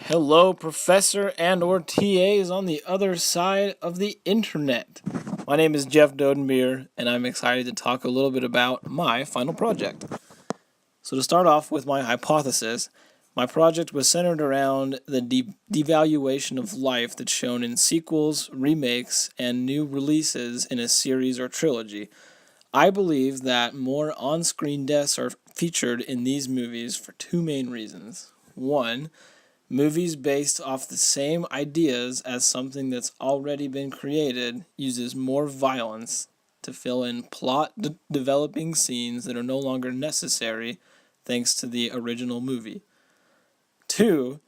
Hello, Professor and/or TAs on the other side of the internet. My name is Jeff Dodenbeer, and I'm excited to talk a little bit about my final project. So to start off with my hypothesis, my project was centered around the devaluation of life that's shown in sequels, remakes, and new releases in a series or trilogy. I believe that more on-screen deaths are featured in these movies for two main reasons. One, movies based off the same ideas as something that's already been created uses more violence to fill in plot developing scenes that are no longer necessary thanks to the original movie. Two,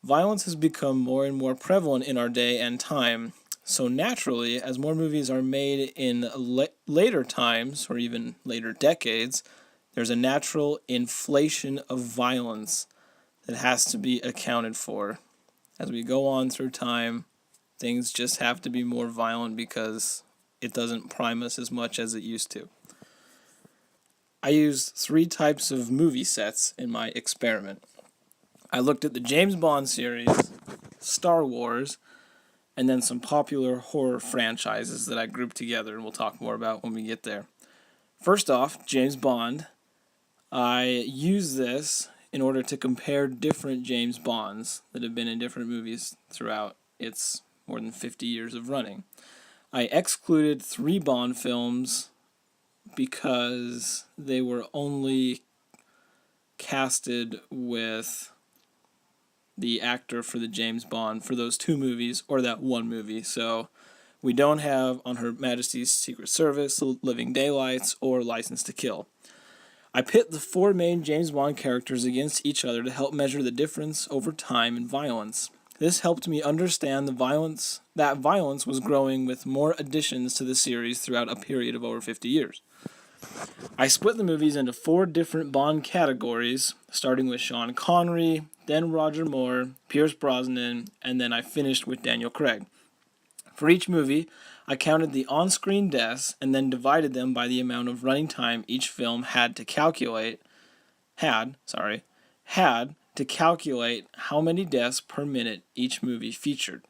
violence has become more and more prevalent in our day and time. So naturally, as more movies are made in later times or even later decades, there's a natural inflation of violence that has to be accounted for. As we go on through time, things just have to be more violent because it doesn't prime us as much as it used to. I used three types of movie sets in my experiment. I looked at the James Bond series, Star Wars, and then some popular horror franchises that I grouped together, and we'll talk more about when we get there. First off, James Bond. I used this in order to compare different James Bonds that have been in different movies throughout its more than 50 years of running. I excluded 3 Bond films because they were only casted with the actor for the James Bond for those 2 movies or that 1 movie. So we don't have On Her Majesty's Secret Service, Living Daylights, or License to Kill. I pit the 4 main James Bond characters against each other to help measure the difference over time in violence. This helped me understand that violence was growing with more additions to the series throughout a period of over 50 years. I split the movies into 4 different Bond categories, starting with Sean Connery, then Roger Moore, Pierce Brosnan, and then I finished with Daniel Craig. For each movie, I counted the on-screen deaths and then divided them by the amount of running time each film had to calculate how many deaths per minute each movie featured.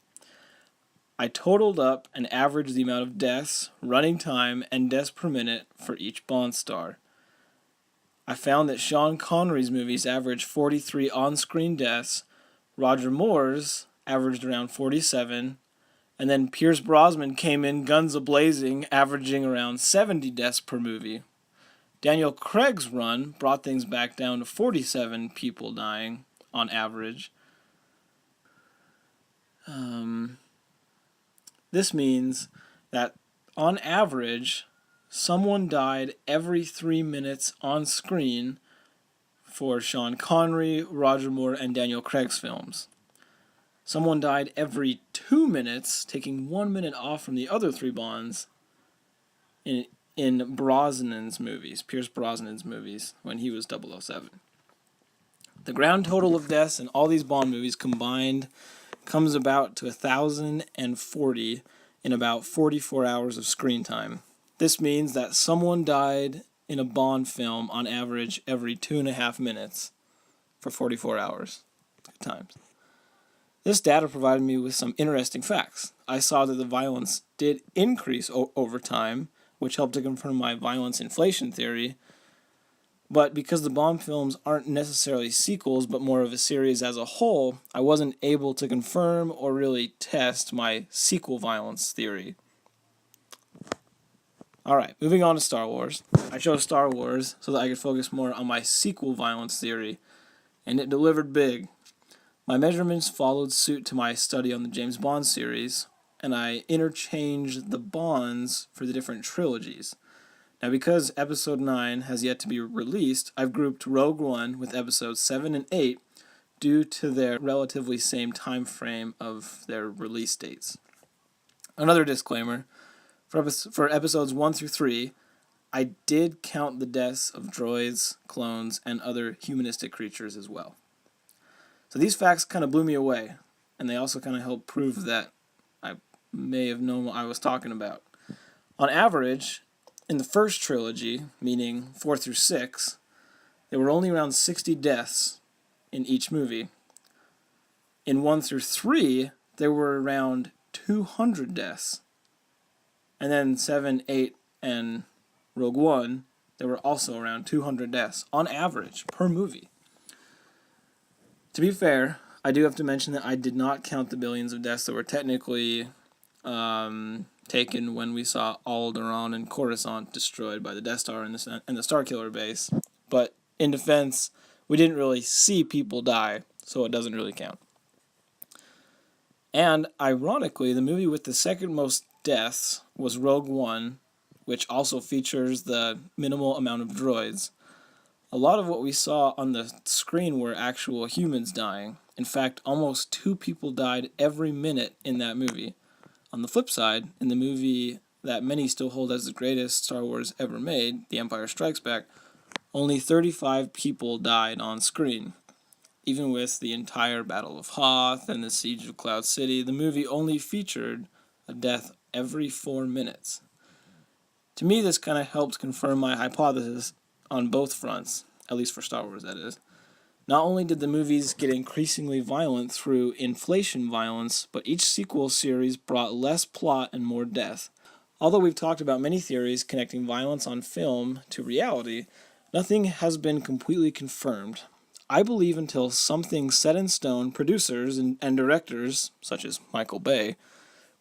I totaled up and averaged the amount of deaths, running time, and deaths per minute for each Bond star. I found that Sean Connery's movies averaged 43 on-screen deaths, Roger Moore's averaged around 47, and then Pierce Brosnan came in guns a-blazing, averaging around 70 deaths per movie. Daniel Craig's run brought things back down to 47 people dying on average. This means that on average, someone died every 3 minutes on screen for Sean Connery, Roger Moore, and Daniel Craig's films. Someone died every 2 minutes, taking 1 minute off from the other 3 Bonds in Brosnan's movies, Pierce Brosnan's movies, when he was 007. The grand total of deaths in all these Bond movies combined comes about to 1,040 in about 44 hours of screen time. This means that someone died in a Bond film on average every 2.5 minutes for 44 hours. Good times. This data provided me with some interesting facts. I saw that the violence did increase over time, which helped to confirm my violence inflation theory. But because the Bond films aren't necessarily sequels, but more of a series as a whole, I wasn't able to confirm or really test my sequel violence theory. Alright, moving on to Star Wars. I chose Star Wars so that I could focus more on my sequel violence theory, and it delivered big. My measurements followed suit to my study on the James Bond series, and I interchanged the Bonds for the different trilogies. Now, because Episode 9 has yet to be released, I've grouped Rogue One with Episodes 7 and 8 due to their relatively same time frame of their release dates. Another disclaimer, for Episodes 1 through 3, I did count the deaths of droids, clones, and other humanistic creatures as well. So these facts kind of blew me away, and they also kind of helped prove that I may have known what I was talking about. On average, in the first trilogy, meaning 4 through 6, there were only around 60 deaths in each movie. In 1 through 3, there were around 200 deaths. And then 7, 8, and Rogue One, there were also around 200 deaths on average per movie. To be fair, I do have to mention that I did not count the billions of deaths that were technically taken when we saw Alderaan and Coruscant destroyed by the Death Star and the Starkiller base. But in defense, we didn't really see people die, so it doesn't really count. And ironically, the movie with the second most deaths was Rogue One, which also features the minimal amount of droids. A lot of what we saw on the screen were actual humans dying. In fact, almost 2 people died every minute in that movie. On the flip side, in the movie that many still hold as the greatest Star Wars ever made, The Empire Strikes Back, only 35 people died on screen. Even with the entire Battle of Hoth and the Siege of Cloud City, the movie only featured a death every 4 minutes. To me, this kind of helps confirm my hypothesis on both fronts, at least for Star Wars, that is. Not only did the movies get increasingly violent through inflation violence, but each sequel series brought less plot and more death. Although we've talked about many theories connecting violence on film to reality, nothing has been completely confirmed. I believe until something set in stone, producers and directors, such as Michael Bay,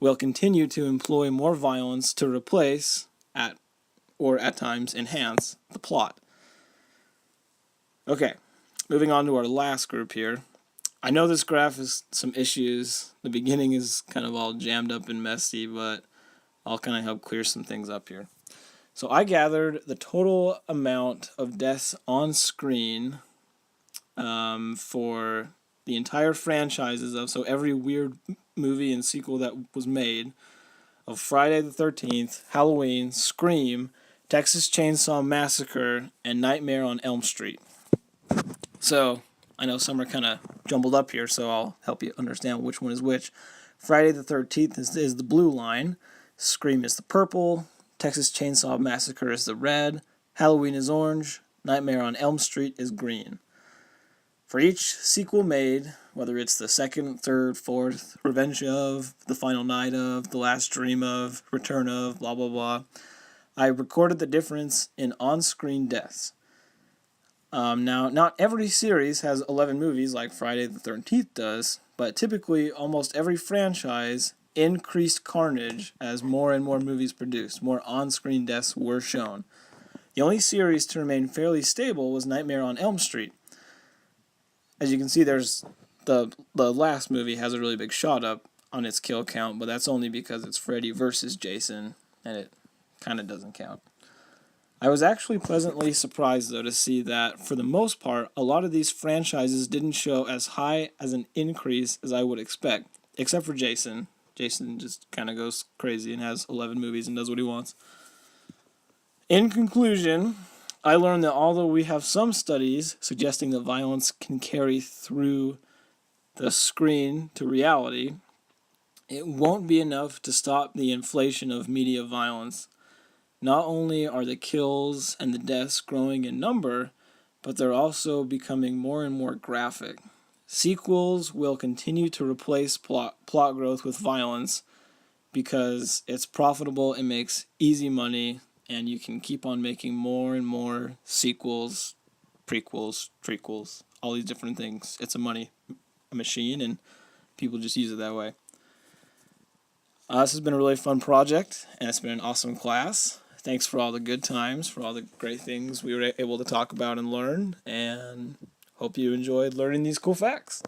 will continue to employ more violence to replace, or at times enhance, the plot. Okay, moving on to our last group here. I know this graph has some issues. The beginning is kind of all jammed up and messy, but I'll kind of help clear some things up here. So I gathered the total amount of deaths on screen for the entire franchises of, so every weird movie and sequel that was made, of Friday the 13th, Halloween, Scream, Texas Chainsaw Massacre, and Nightmare on Elm Street. So, I know some are kind of jumbled up here, so I'll help you understand which one is which. Friday the 13th is the blue line, Scream is the purple, Texas Chainsaw Massacre is the red, Halloween is orange, Nightmare on Elm Street is green. For each sequel made, whether it's the second, third, fourth, Revenge of, The Final Night of, The Last Dream of, Return of, blah blah blah, I recorded the difference in on-screen deaths. Now, not every series has 11 movies like Friday the 13th does, but typically almost every franchise increased carnage as more and more movies produced. More on-screen deaths were shown. The only series to remain fairly stable was Nightmare on Elm Street. As you can see, there's the last movie has a really big shot up on its kill count, but that's only because it's Freddy versus Jason, and it kind of doesn't count. I was actually pleasantly surprised, though, to see that, for the most part, a lot of these franchises didn't show as high as an increase as I would expect, except for Jason. Jason just kind of goes crazy and has 11 movies and does what he wants. In conclusion, I learned that although we have some studies suggesting that violence can carry through the screen to reality, it won't be enough to stop the inflation of media violence. Not only are the kills and the deaths growing in number, but they're also becoming more and more graphic. Sequels will continue to replace plot growth with violence because it's profitable, it makes easy money, and you can keep on making more and more sequels, prequels, trequels, all these different things. It's a machine, and people just use it that way. This has been a really fun project, and it's been an awesome class. Thanks for all the good times, for all the great things we were able to talk about and learn, and hope you enjoyed learning these cool facts.